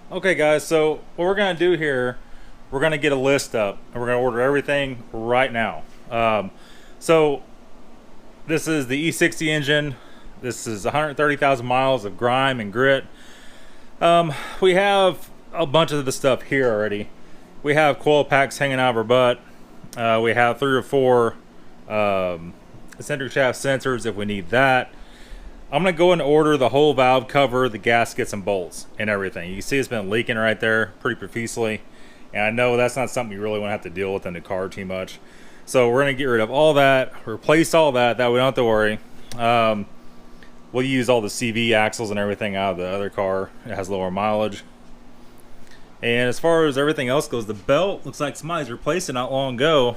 Okay guys, so what we're gonna do here, we're gonna get a list up and we're gonna order everything right now. So this is the E60 engine. This is 130,000 miles of grime and grit. We have a bunch of the stuff here already. We have coil packs hanging out of our butt. We have 3 or 4 eccentric shaft sensors if we need that. I'm gonna go and order the whole valve cover, the gaskets and bolts and everything. You can see it's been leaking right there pretty profusely, and I know that's not something you really want to have to deal with in the car too much. So we're gonna get rid of all that, replace all that, that we don't have to worry. We'll use all the CV axles and everything out of the other car. It has lower mileage. And as far as everything else goes, the belt looks like somebody's replaced it not long ago,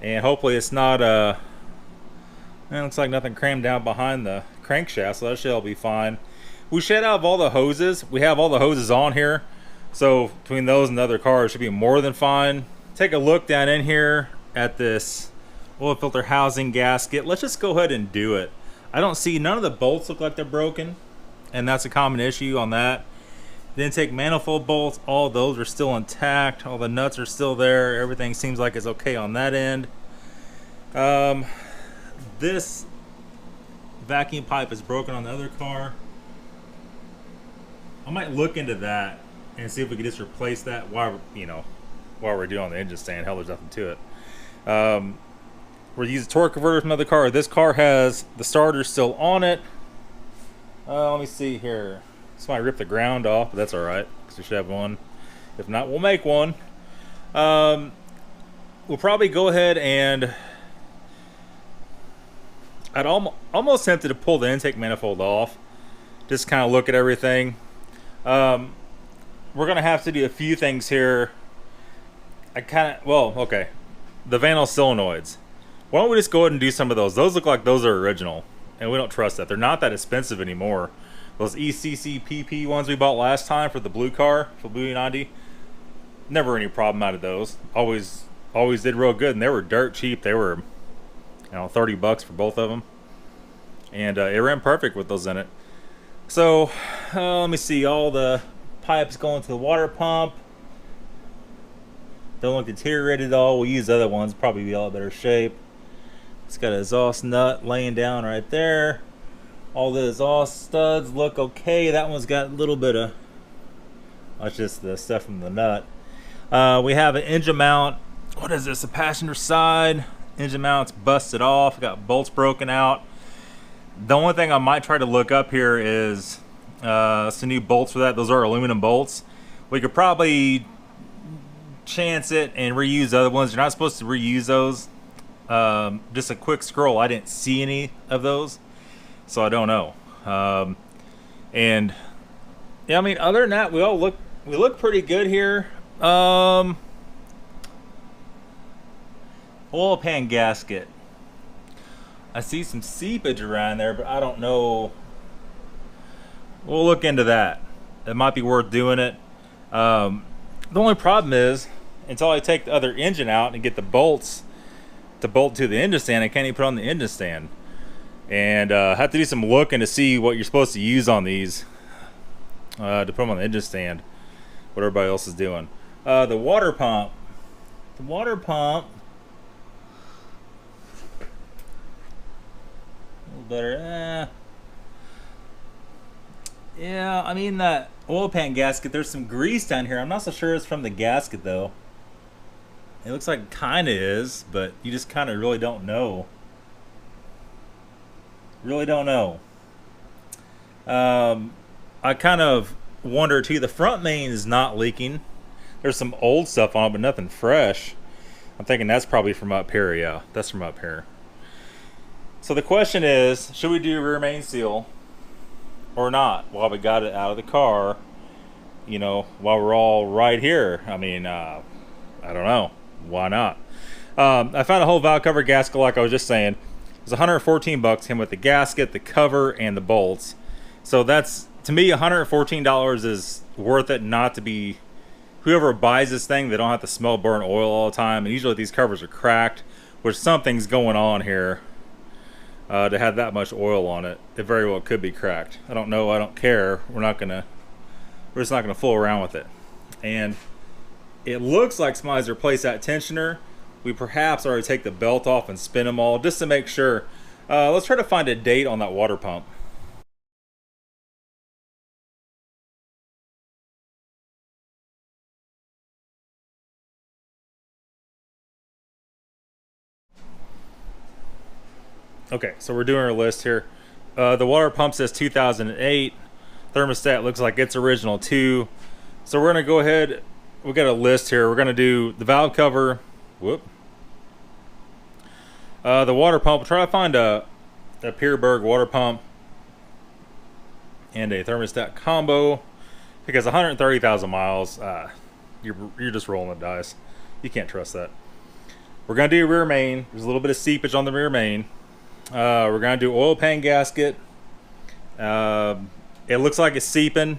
and hopefully it's not it looks like nothing crammed down behind the crankshaft, so that should all be fine. We should have all the hoses. We have all the hoses on here, so between those and the other cars should be more than fine. Take a look down in here at this oil filter housing gasket. Let's just go ahead and do it. I don't see, none of the bolts look like they're broken, and that's a common issue on that. The intake manifold bolts, all those are still intact. All the nuts are still there. Everything seems like it's okay on that end. This vacuum pipe is broken on the other car. I might look into that and see if we can just replace that while we're doing the engine stand. Hell, there's nothing to it. We're using torque converter from another car. This car has the starter still on it. Let me see here. Somebody ripped the ground off, but that's all right because we should have one. If not, we'll make one. We'll probably go ahead and I'd almost tempted to pull the intake manifold off, just kind of look at everything. We're gonna have to do a few things here. Okay, the Vanel solenoids. Why don't we just go ahead and do some of those? Those look like those are original, and we don't trust that. They're not that expensive anymore. Those ECCPP ones we bought last time for the blue car, for Blue 90, never any problem out of those. Always did real good, and they were dirt cheap. They were, 30 bucks for both of them, and it ran perfect with those in it. So let me see, all the pipes going to the water pump don't look deteriorated at all. We'll use other ones, probably be a lot better shape. It's got an exhaust nut laying down right there. All the exhaust studs look okay. That one's got a little bit of, that's just the stuff from the nut. We have an engine mount. What is this, a passenger side? Engine mount's busted off, got bolts broken out. The only thing I might try to look up here is some new bolts for that. Those are aluminum bolts. We could probably chance it and reuse other ones. You're not supposed to reuse those. Just a quick scroll, I didn't see any of those, so I don't know. And yeah, I mean, other than that, we look pretty good here. Oil pan gasket. I see some seepage around there, but I don't know. We'll look into that. It might be worth doing it. The only problem is, until I take the other engine out and get the bolts to bolt to the engine stand, I can't even put on the engine stand. And have to do some looking to see what you're supposed to use on these to put them on the engine stand. What everybody else is doing. The water pump. The water pump. Better. Yeah, I mean, that oil pan gasket, there's some grease down here. I'm not so sure it's from the gasket though. It looks like it kind of is, but you just kind of really don't know. Really don't know. I kind of wonder too, the front main is not leaking. There's some old stuff on it, but nothing fresh. I'm thinking that's probably from up here. Yeah, that's from up here. So the question is, should we do rear main seal or not while we got it out of the car, while we're all right here? I mean, I don't know. Why not? I found a whole valve cover gasket, like I was just saying. It was 114 bucks, came with the gasket, the cover, and the bolts. So that's, to me, $114 is worth it not to be, whoever buys this thing, they don't have to smell burnt oil all the time. And usually these covers are cracked, which something's going on here. To have that much oil on it, it very well could be cracked. I don't know. I don't care. We're not gonna we're just not going to fool around with it. And it looks like somebody's replaced that tensioner. We perhaps already take the belt off and spin them all just to make sure. Let's try to find a date on that water pump. Okay, so we're doing our list here. The water pump says 2008. Thermostat looks like it's original too. So we're gonna go ahead. We got a list here. We're gonna do the valve cover. Whoop. The water pump. We'll try to find a Pierberg water pump and a thermostat combo, because 130,000 miles. You're just rolling the dice. You can't trust that. We're gonna do rear main. There's a little bit of seepage on the rear main. We're gonna do oil pan gasket. It looks like it's seeping.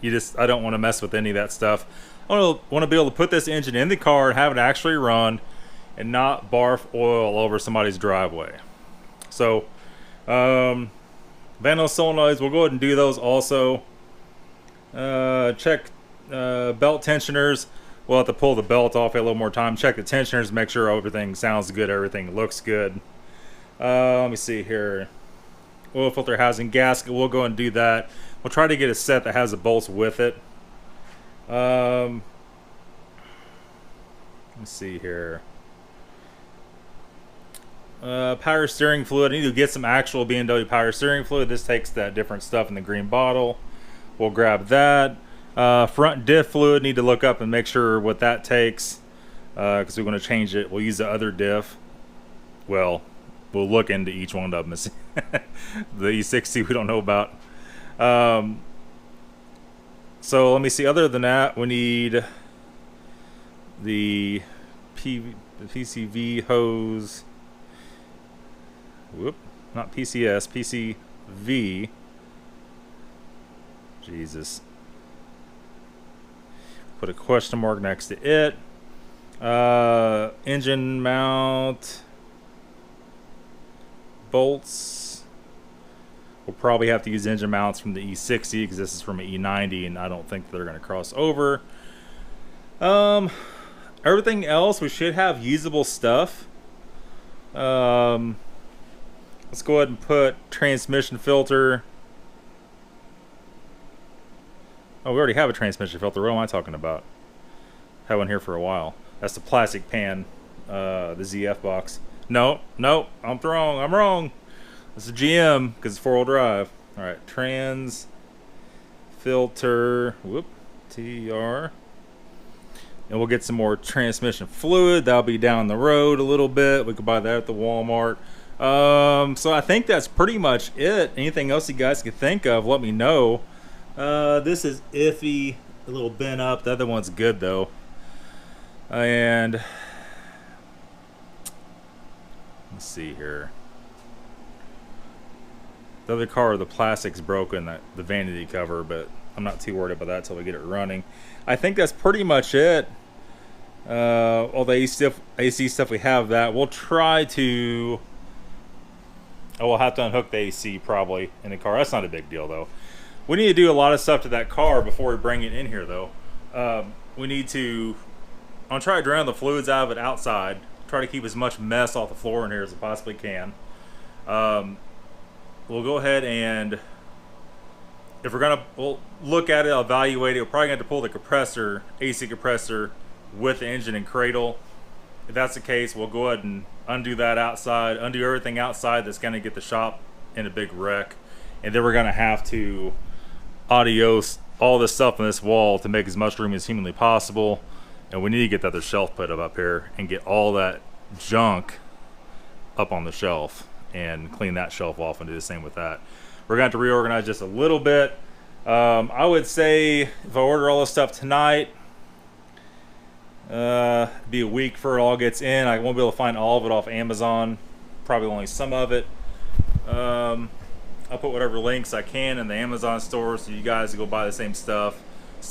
I don't want to mess with any of that stuff. I want to be able to put this engine in the car and have it actually run and not barf oil over somebody's driveway. So van solenoids, we'll go ahead and do those also. Check belt tensioners. We'll have to pull the belt off a little more time. Check the tensioners, make sure everything sounds good, everything looks good. Let me see here. Oil filter housing gasket, we'll go and do that. We'll try to get a set that has the bolts with it. Let's see here. Power steering fluid. I need to get some actual BMW power steering fluid. This takes that different stuff in the green bottle. We'll grab that. Front diff fluid, need to look up and make sure what that takes, because we're going to change it. We'll use the other diff. Well, we'll look into each one of them. The E60 we don't know about. So let me see. Other than that, we need the PCV hose. Whoop, not PCS, PCV. Jesus. Put a question mark next to it. Engine mount bolts. We'll probably have to use engine mounts from the E60 because this is from an E90 and I don't think they're going to cross over. Everything else, we should have usable stuff. Let's go ahead and put transmission filter. Oh, we already have a transmission filter. What am I talking about? Had one here for a while. That's the plastic pan, the ZF box. No, I'm wrong. It's a GM because it's 4-wheel drive. All right, trans filter. Whoop, TR. And we'll get some more transmission fluid. That'll be down the road a little bit. We could buy that at the Walmart. So I think that's pretty much it. Anything else you guys can think of, let me know. This is iffy, a little bent up. The other one's good though. And let's see here. The other car, the plastic's broken, the vanity cover, but I'm not too worried about that until we get it running. I think that's pretty much it. All the AC stuff, we have that. We'll try to... Oh, we'll have to unhook the AC probably in the car. That's not a big deal though. We need to do a lot of stuff to that car before we bring it in here though. We need to... I'll try to drain the fluids out of it outside. Try to keep as much mess off the floor in here as I possibly can. We'll go ahead and... If we'll look at it, evaluate it. We're probably going to have to pull the compressor, AC compressor, with the engine and cradle. If that's the case, we'll go ahead and undo that outside, undo everything outside that's going to get the shop in a big wreck. And then we're going to have to adios all this stuff on this wall to make as much room as humanly possible. And we need to get that other shelf put up here and get all that junk up on the shelf and clean that shelf off and do the same with that. We're going to have to reorganize just a little bit. I would say if I order all this stuff tonight, be a week before it all gets in. I won't be able to find all of it off Amazon, probably only some of it. I'll put whatever links I can in the Amazon store so you guys go buy the same stuff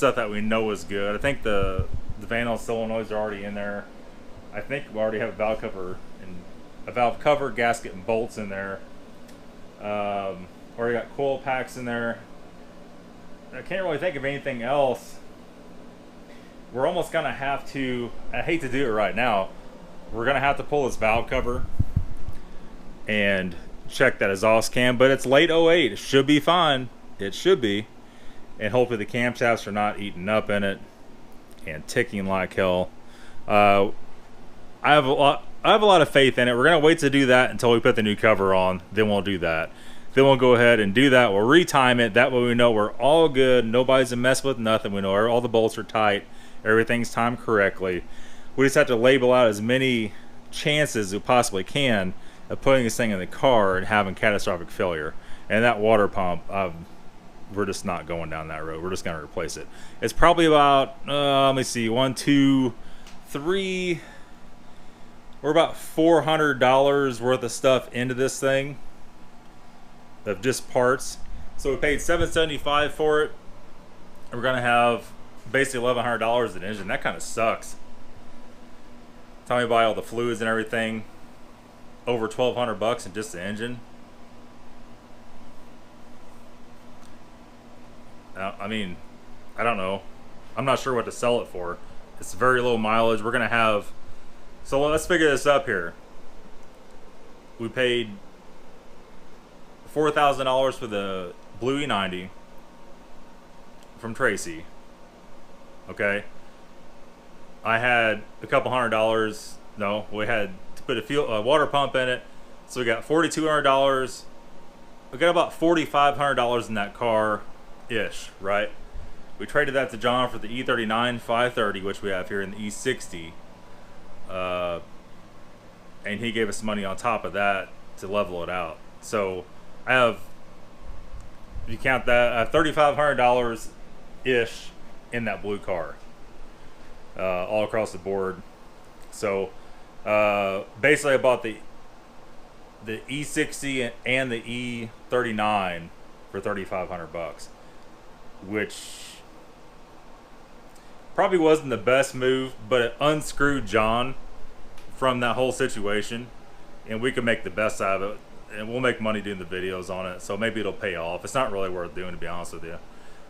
that we know is good. I think the Van solenoids are already in there. I think we already have a valve cover, gasket, and bolts in there. Already got coil packs in there. I can't really think of anything else. We're almost gonna have to, I hate to do it right now, we're gonna have to pull this valve cover and check that exhaust cam, but it's late '08. It should be fine. It should be. And hopefully the camshafts are not eating up in it and ticking like hell. I have a lot of faith in it. We're gonna wait to do that until we put the new cover on. Then we'll do that. Then we'll go ahead and do that. We'll retime it. That way we know we're all good. Nobody's a mess with nothing. We know all the bolts are tight. Everything's timed correctly. We just have to label out as many chances as we possibly can of putting this thing in the car and having catastrophic failure. And that water pump, we're just not going down that road. We're just going to replace it. It's probably about, let me see, 1, 2, 3. We're about $400 worth of stuff into this thing of just parts. So we paid $775 for it. We're going to have basically $1,100 in engine. That kind of sucks. Time we buy all the fluids and everything, over $1,200 in just the engine. I mean, I don't know. I'm not sure what to sell it for. It's very low mileage. We're gonna have, so let's figure this up here. We paid $4,000 for the Blue E90 from Tracy. Okay. I had a couple $100. No, we had to put a water pump in it, so we got $4,200. We got about $4,500 in that car, ish, right? We traded that to John for the E39 530, which we have here in the E60, and he gave us money on top of that to level it out. So I have, if you count that, I have $3,500 ish in that blue car. All across the board. So basically I bought the E60 and the E39 for $3,500, which probably wasn't the best move, but it unscrewed John from that whole situation, and we can make the best out of it, and we'll make money doing the videos on it, so maybe it'll pay off. It's not really worth doing, to be honest with you.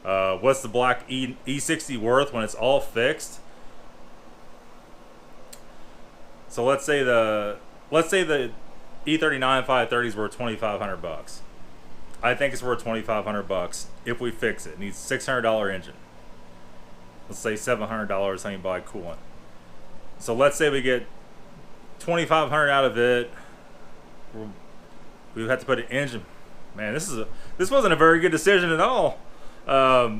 What's the black E60 worth when it's all fixed? So let's say the E39 530 is worth $2,500. I think it's worth $2,500 if we fix it. It needs a $600 engine. Let's say $700 when you buy coolant. So let's say we get $2,500 out of it. We have to put an engine. Man, this wasn't a very good decision at all. So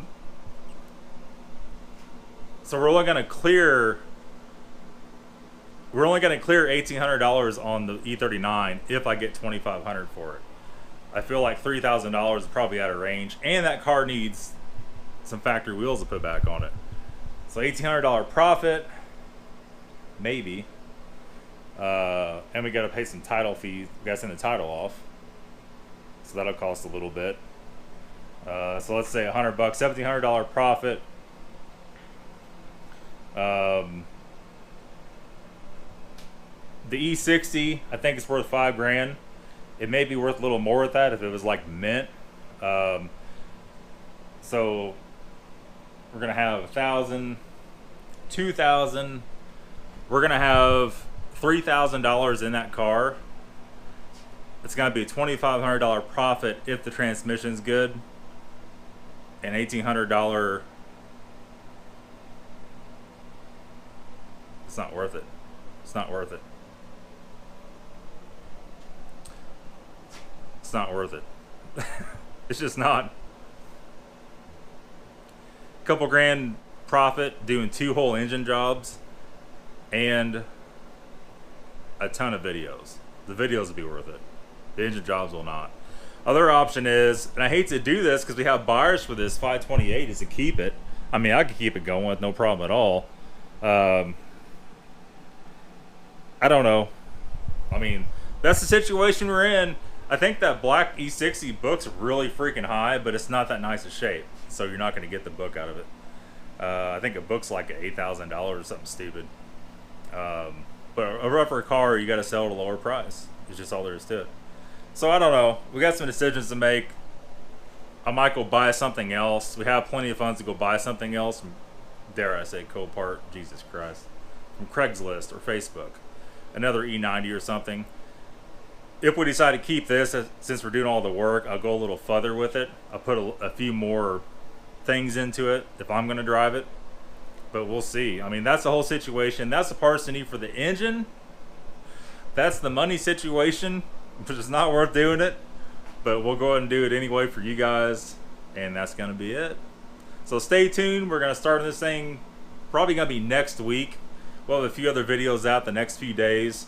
we're only going to clear $1,800 on the E39 if I get $2,500 for it. I feel like $3,000 is probably out of range, and that car needs some factory wheels to put back on it. So $1,800 profit, maybe. And we got to pay some title fees. We got to send the title off, so that'll cost a little bit. So let's say $100, $1,700 profit. The E60, I think it's worth $5,000. It may be worth a little more with that if it was like mint. So we're gonna have $1,000, $2,000. We're gonna have $3,000 in that car. It's gonna be a $2,500 profit if the transmission's good, and $1,800. It's not worth it. It's not worth it. It's not worth it. It's just not. A couple grand profit doing 2 whole engine jobs and a ton of videos. The videos will be worth it. The engine jobs will not. Other option is, and I hate to do this because we have buyers for this 528, is to keep it. I mean, I could keep it going with no problem at all. I don't know. I mean, that's the situation we're in. I think that black E60 book's really freaking high, but it's not that nice a shape, so you're not going to get the book out of it. I think a book's like $8,000 or something stupid. But a rougher car, you got to sell at a lower price. It's just all there is to it. So I don't know. We got some decisions to make. I might go buy something else. We have plenty of funds to go buy something else. Dare I say Copart, Jesus Christ, from Craigslist or Facebook, another E90 or something. If we decide to keep this, since we're doing all the work, I'll go a little further with it. I'll put a few more things into it if I'm going to drive it, but we'll see. I mean, that's the whole situation. That's the parts you need for the engine. That's the money situation, which is not worth doing it, but we'll go ahead and do it anyway for you guys, and that's going to be it. So stay tuned. We're going to start this thing probably going to be next week. We'll have a few other videos out the next few days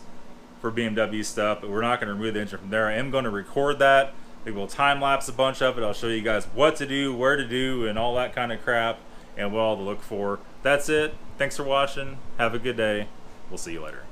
for BMW stuff, but we're not going to remove the engine from there. I am going to record that. We will time-lapse a bunch of it. I'll show you guys what to do, where to do, and all that kind of crap, and what all to look for. That's it. Thanks for watching. Have a good day. We'll see you later.